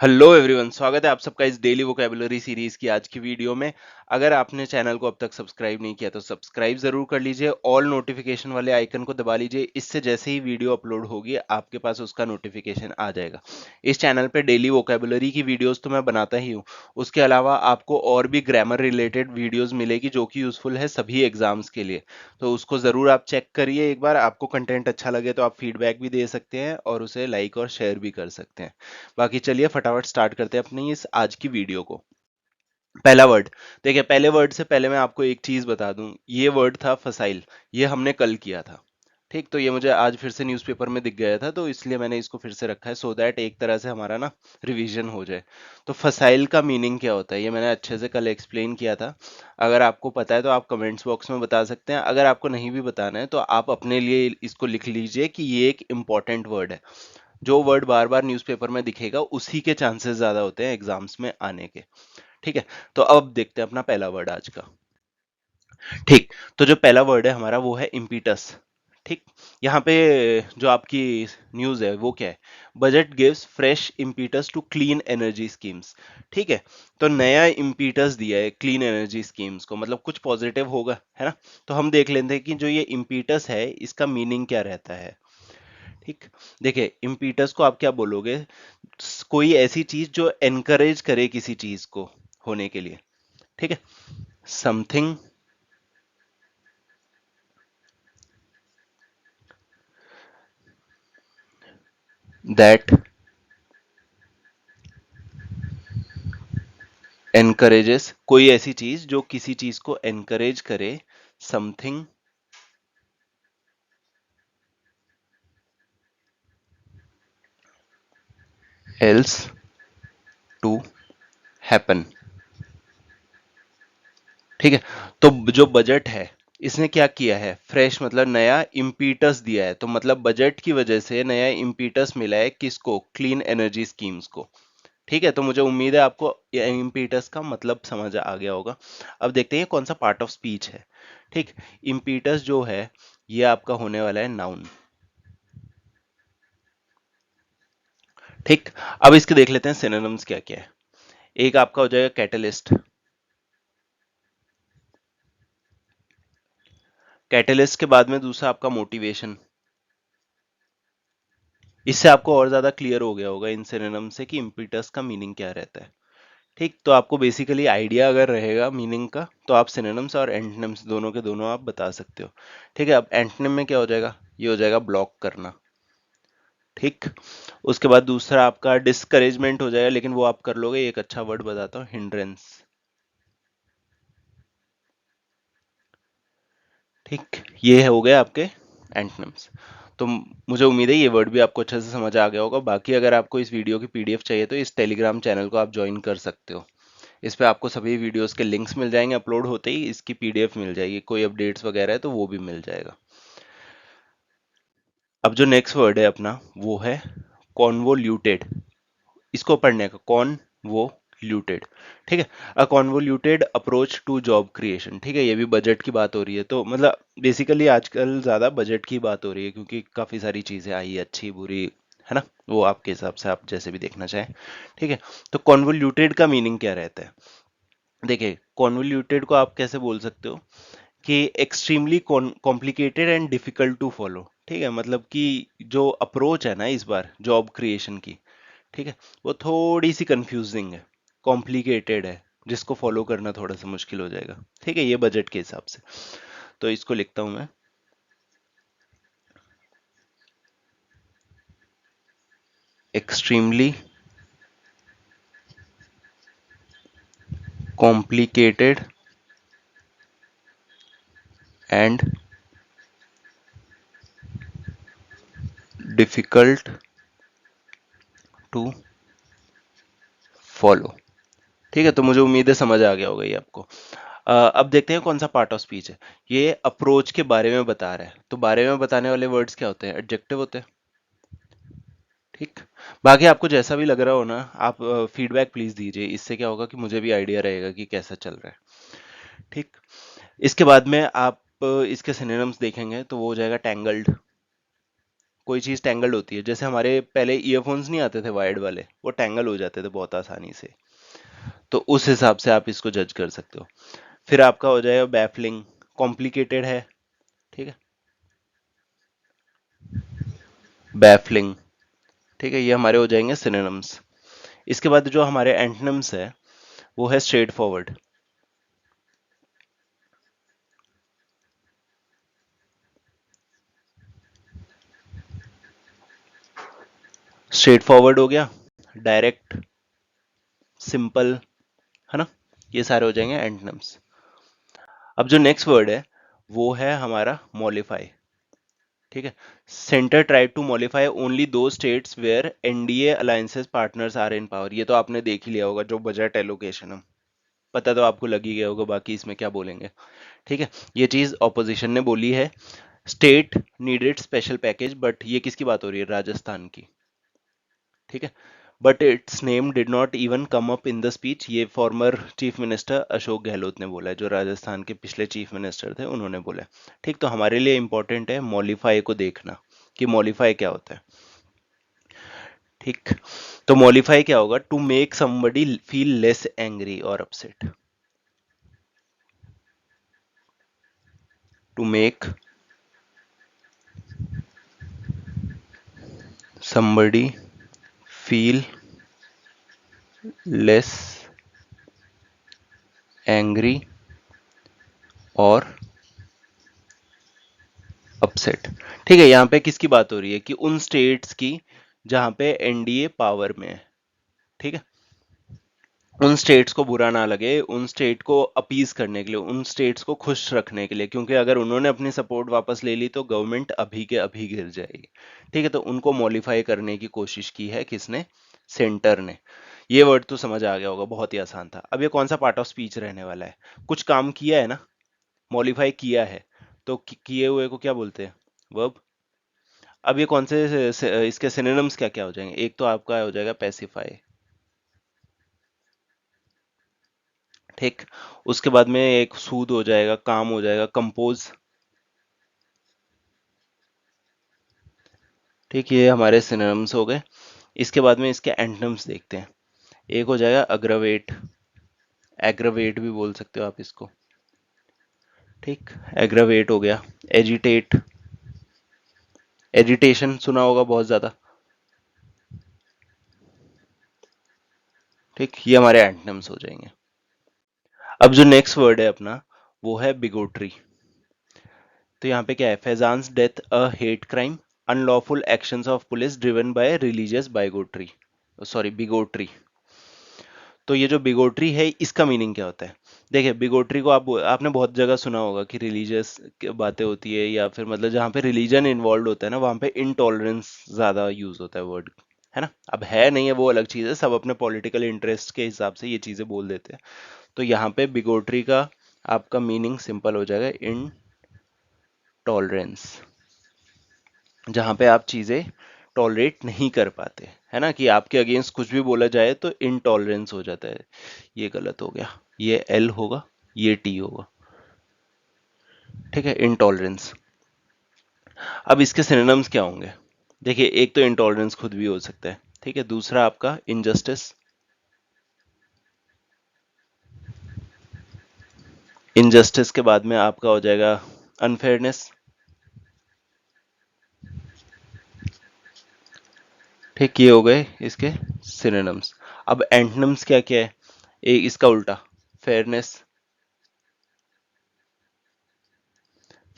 Hello everyone, स्वागत है आप सबका इस डेली वोकैबुलरी सीरीज की आज की वीडियो में। अगर आपने चैनल को अब तक सब्सक्राइब नहीं किया तो सब्सक्राइब जरूर कर लीजिए। ऑल नोटिफिकेशन वाले आइकन को दबा लीजिए। इससे जैसे ही वीडियो अपलोड होगी आपके पास उसका नोटिफिकेशन आ जाएगा। इस चैनल पे डेली वोकैबुलरी की वीडियोस तो मैं बनाता ही हूँ। उसके अलावा आपको और भी ग्रामर रिलेटेड वीडियोस मिलेगी जो कि यूजफुल है सभी एग्जाम्स के लिए। तो उसको जरूर आप चेक करिए एक बार। आपको कंटेंट अच्छा लगे तो आप फीडबैक भी दे सकते हैं और उसे लाइक और शेयर भी कर सकते हैं। बाकी चलिए फटाफट स्टार्ट करते हैं अपनी इस आज की वीडियो को। पहला वर्ड, देखिए पहले वर्ड से पहले मैं आपको एक चीज बता दूं। ये वर्ड था फसाइल। ये हमने कल किया था। ठीक, तो ये मुझे आज फिर से न्यूज़पेपर में दिख गया था तो इसलिए मैंने इसको फिर से रखा है सो दैट एक तरह से हमारा ना रिवीजन हो जाए। तो फसाइल का मीनिंग क्या होता है ये मैंने अच्छे से कल एक्सप्लेन किया था। अगर आपको पता है तो आप कमेंट्स बॉक्स में बता सकते हैं। अगर आपको नहीं भी बताना है तो आप अपने लिए इसको लिख लीजिए कि ये एक इम्पॉर्टेंट वर्ड है। जो वर्ड बार बार न्यूज़पेपर में दिखेगा उसी के चांसेस ज्यादा होते हैं एग्जाम्स में आने के। ठीक है, तो अब देखते हैं अपना पहला वर्ड आज का। ठीक, तो जो पहला वर्ड है हमारा वो है इम्पीटस। ठीक, यहाँ पे जो आपकी न्यूज़ है वो क्या है? Budget gives fresh impetus to clean energy schemes. ठीक है, तो नया इम्पीटस दिया है क्लीन एनर्जी स्कीम्स को, मतलब कुछ पॉजिटिव होगा, है ना? तो हम देख लेते हैं कि जो ये इम्पीटस है इसका मीनिंग क्या रहता है। ठीक, देखिए इम्पीटस को आप क्या बोलोगे? कोई ऐसी चीज जो एनकरेज करे किसी चीज को होने के लिए। ठीक है, समथिंग दैट एनकरेजेस, कोई ऐसी चीज जो किसी चीज को एनकरेज करे। Something else to happen. ठीक है, तो जो बजट है इसने क्या किया है? फ्रेश मतलब नया इम्पीटस दिया है। तो मतलब बजट की वजह से नया इम्पीटस मिला है किसको? क्लीन एनर्जी स्कीम्स को। ठीक है, तो मुझे उम्मीद है आपको इम्पीटस का मतलब समझ आ गया होगा। अब देखते हैं कौन सा पार्ट ऑफ स्पीच है। ठीक, इम्पीटस जो है ये आपका होने वाला है नाउन। ठीक, अब इसके देख लेते हैं सिनोनिम्स क्या क्या है। एक आपका हो जाएगा कैटलिस्ट। कैटलिस्ट के बाद में दूसरा आपका मोटिवेशन। इससे आपको और ज्यादा क्लियर हो गया होगा इन सिनोनिम से कि इम्पीटस का मीनिंग क्या रहता है। ठीक, तो आपको बेसिकली आइडिया अगर रहेगा मीनिंग का तो आप सिनोनिम्स और एंटोनिम्स दोनों के दोनों आप बता सकते हो। ठीक है, अब एंटोनिम में क्या हो जाएगा? ये हो जाएगा ब्लॉक करना। ठीक, उसके बाद दूसरा आपका डिस्करेजमेंट हो जाएगा, लेकिन वो आप कर लोगे। एक अच्छा वर्ड बताता हूँ, हिंड्रेंस। ठीक, ये हो गए आपके एंटोनिम्स। तो मुझे उम्मीद है ये वर्ड भी आपको अच्छे से समझ आ गया होगा। बाकी अगर आपको इस वीडियो की पीडीएफ चाहिए तो इस टेलीग्राम चैनल को आप ज्वाइन कर सकते हो। इस पे आपको सभी वीडियोस के लिंक्स मिल जाएंगे। अपलोड होते ही इसकी पीडीएफ मिल जाएगी। कोई अपडेट्स वगैरह है तो वो भी मिल जाएगा। अब जो नेक्स्ट वर्ड है अपना वो है कॉन्वोल्यूटेड। इसको पढ़ने का, कॉन वो ल्यूटेड। ठीक है, a convoluted approach to job creation. ठीक है, ये भी बजट की बात हो रही है। तो मतलब बेसिकली आजकल ज्यादा बजट की बात हो रही है क्योंकि काफी सारी चीजें आई है, अच्छी बुरी, है ना? वो आपके हिसाब से आप जैसे भी देखना चाहें। ठीक है, तो कॉन्वोल्यूटेड का मीनिंग क्या रहता है? देखिए कॉन्वोल्यूटेड को आप कैसे बोल सकते हो कि extremely complicated and difficult to follow. ठीक है, मतलब कि जो अप्रोच है ना इस बार जॉब क्रिएशन की, ठीक है, वो थोड़ी सी कंफ्यूजिंग है, कॉम्प्लिकेटेड है, जिसको फॉलो करना थोड़ा सा मुश्किल हो जाएगा। ठीक है, ये बजट के हिसाब से। तो इसको लिखता हूं मैं, extremely complicated and difficult to follow. ठीक है, तो मुझे उम्मीद है समझ आ गया होगा ये आपको। अब देखते हैं कौन सा पार्ट ऑफ स्पीच है। ये अप्रोच के बारे में बता रहा है, तो बारे में बताने वाले वर्ड्स क्या होते हैं? एडजेक्टिव होते हैं। ठीक, बाकी आपको जैसा भी लग रहा हो ना, आप फीडबैक प्लीज दीजिए। इससे क्या होगा कि मुझे भी आइडिया रहेगा कि कैसा चल रहा है। ठीक, इसके बाद में आप इसके सिनोनिम्स देखेंगे तो वो हो जाएगा टैंगल्ड। कोई चीज टैंगल्ड होती है, जैसे हमारे पहले ईयरफोन्स नहीं आते थे वायर्ड वाले, वो टैंगल हो जाते थे बहुत आसानी से। तो उस हिसाब से आप इसको जज कर सकते हो। फिर आपका हो जाएगा बैफलिंग, कॉम्प्लिकेटेड है, ठीक है, बैफलिंग, ठीक है, ये हमारे हो जाएंगे सिनोनिम्स। इसके बाद जो हमारे एंटोनिम्स है वो है स्ट्रेट फॉरवर्ड। स्ट्रेट फॉरवर्ड हो गया, डायरेक्ट, सिंपल, है ना, ये सारे हो जाएंगे एंटोनिम्स। अब जो नेक्स्ट वर्ड है वो है हमारा मॉलिफाई, ठीक है। Centre tried to mollify only दो states where NDA alliances partners are in power. ये तो आपने देख ही लिया होगा, जो बजट एलोकेशन है, पता तो आपको लग ही गया होगा, बाकी इसमें क्या बोलेंगे, ठीक है। ये चीज ऑपोजिशन ने बोली है। State needed special package, but ये किसकी बात हो रही है, राजस्थान की, ठीक है। But it's name did not even come up in the speech, ये former chief minister Ashok Gehlot ने बोला है, जो राजस्थान के पिछले चीफ मिनिस्टर थे, उन्होंने बोला है, ठीक। तो हमारे लिए इंपॉर्टेंट है मॉलिफाई को देखना कि मॉलिफाई क्या होता है, ठीक। तो मॉलिफाई क्या होगा, to make somebody feel less angry और upset, to make somebody feel less angry और अपसेट, ठीक है। यहाँ पे किसकी बात हो रही है कि उन स्टेट्स की जहां पे एनडीए पावर में है, ठीक है। उन स्टेट्स को बुरा ना लगे, उन स्टेट को अपीज करने के लिए, उन स्टेट्स को खुश रखने के लिए, क्योंकि अगर उन्होंने अपनी सपोर्ट वापस ले ली तो गवर्नमेंट अभी के अभी गिर जाएगी, ठीक है। तो उनको मॉडिफाई करने की कोशिश की है किसने, सेंटर ने। ये वर्ड तो समझ आ गया होगा, बहुत ही आसान था। अब ये कौन सा पार्ट ऑफ स्पीच रहने वाला है, कुछ काम किया है ना, मॉडिफाई किया है, तो किए हुए को क्या बोलते हैं, वर्ब। अब ये कौन से इसके सिनोनिम्स क्या क्या हो जाएंगे, एक तो आपका हो जाएगा पैसिफाई, ठीक। उसके बाद में एक सूद हो जाएगा, काम हो जाएगा, कंपोज, ठीक। ये हमारे सिनोनिम्स हो गए। इसके बाद में इसके एंटोनिम्स देखते हैं। एक हो जाएगा अग्रवेट, एग्रवेट भी बोल सकते हो आप इसको, ठीक। एग्रवेट हो गया। एजिटेट, एजिटेशन सुना होगा बहुत ज्यादा, ठीक। ये हमारे एंटोनिम्स हो जाएंगे। अब जो नेक्स्ट वर्ड है अपना वो है बिगोट्री। तो यहाँ पे क्या है, Faizan's death a hate crime, unlawful actions of police driven by religious bigotry, sorry bigotry. तो ये जो बिगोट्री है इसका मीनिंग क्या होता है, देखिए बिगोट्री को आपने बहुत जगह सुना होगा कि रिलीजियस बातें होती है, या फिर मतलब जहाँ पे रिलीजन इन्वॉल्व होता है ना, वहाँ पे इनटॉलरेंस ज्यादा यूज होता है वर्ड, है ना। अब है नहीं है वो अलग चीज है, सब अपने पॉलिटिकल इंटरेस्ट के हिसाब से ये चीजें बोल देते हैं। तो यहाँ पे बिगोट्री का आपका मीनिंग सिंपल हो जाएगा, इनटॉलरेंस, जहाँ पे आप चीजें टॉलरेट नहीं कर पाते, है ना, कि आपके अगेंस्ट कुछ भी बोला जाए तो इनटॉलरेंस हो जाता है। ये गलत हो गया, ये एल होगा, ये टी होगा, ठीक है, इनटॉलरेंस। अब इसके सिनोनिम्स क्या होंगे, देखिए एक तो इनटॉलरेंस खुद भी हो सकता है, ठीक है। दूसरा आपका इनजस्टिस, इनजस्टिस के बाद में आपका हो जाएगा अनफेयरनेस, ठीक। ये हो गए इसके सिनोनिम्स। अब एंटोनिम्स क्या क्या है, एक इसका उल्टा, फेयरनेस,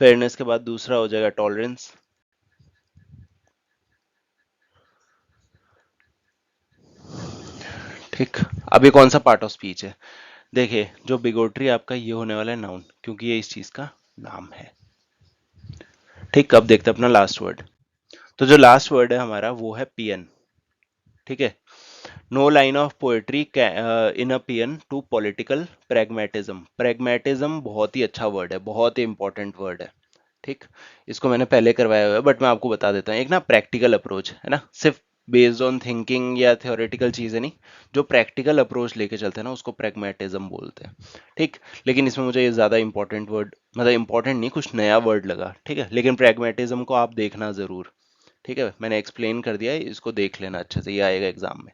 फेयरनेस के बाद दूसरा हो जाएगा टॉलरेंस, ठीक। अब ये कौन सा पार्ट ऑफ स्पीच है, देखिए जो बिगोट्री आपका ये होने वाला है नाउन, क्योंकि ये इस चीज का नाम है, ठीक। अब देखते हैं अपना लास्ट वर्ड। तो जो लास्ट वर्ड है हमारा वो है पियन, ठीक है। No line of poetry in a paean to political pragmatism. Pragmatism बहुत ही अच्छा वर्ड है, बहुत ही इंपॉर्टेंट वर्ड है, ठीक। इसको मैंने पहले करवाया हुआ है, बट मैं आपको बता देता हूँ। एक ना प्रैक्टिकल अप्रोच है ना, सिर्फ बेस्ड ऑन थिंकिंग या थियोरेटिकल चीजें नहीं, जो प्रैक्टिकल अप्रोच लेके चलते हैं ना उसको प्रैग्मेटिज्म बोलते हैं, ठीक। लेकिन इसमें मुझे ये ज्यादा इंपॉर्टेंट वर्ड, मतलब इंपॉर्टेंट नहीं, कुछ नया वर्ड लगा, ठीक है। लेकिन प्रैग्मेटिज्म को आप देखना जरूर, ठीक है, मैंने एक्सप्लेन कर दिया है, इसको देख लेना अच्छे से, ये आएगा एग्जाम में।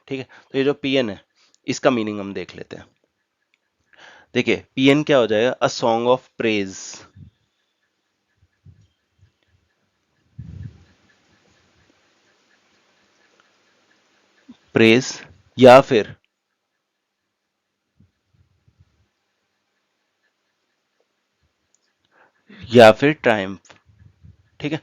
ठीक है, तो ये जो पीएन है इसका मीनिंग हम देख लेते हैं। देखिए पीएन क्या हो जाएगा, a song of praise. Praise या फिर ट्रायम्फ। ठीक है,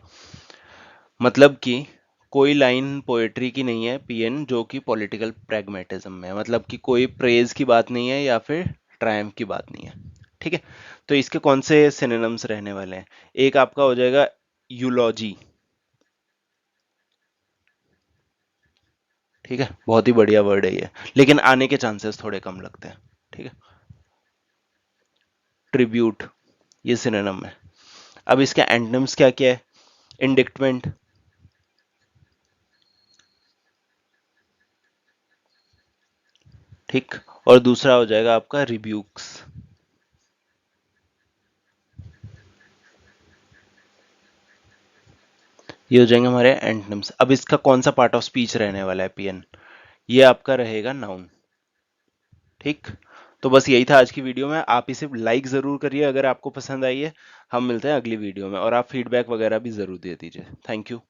मतलब कि कोई लाइन पोएट्री की नहीं है पीएन जो कि पॉलिटिकल प्रैग्मेटिज्म में है, मतलब कि कोई प्रेज की बात नहीं है या फिर ट्रायम्फ की बात नहीं है। ठीक है, तो इसके कौन से सिनोनिम्स रहने वाले हैं, एक आपका हो जाएगा यूलॉजी। ठीक है, बहुत ही बढ़िया वर्ड है ये, लेकिन आने के चांसेस थोड़े कम लगते हैं। ठीक है, ट्रिब्यूट, ये सिनोनिम है। अब इसके एंटोनिम्स क्या क्या है, इंडिक्टमेंट, ठीक, और दूसरा हो जाएगा आपका रिब्यूक्स। ये हो जाएंगे हमारे एंटोनिम्स। अब इसका कौन सा पार्ट ऑफ स्पीच रहने वाला है पीएन, ये आपका रहेगा नाउन। ठीक, तो बस यही था आज की वीडियो में, आप इसे लाइक जरूर करिए अगर आपको पसंद आई है। हम मिलते हैं अगली वीडियो में, और आप फीडबैक वगैरह भी जरूर दे दीजिए। Thank you.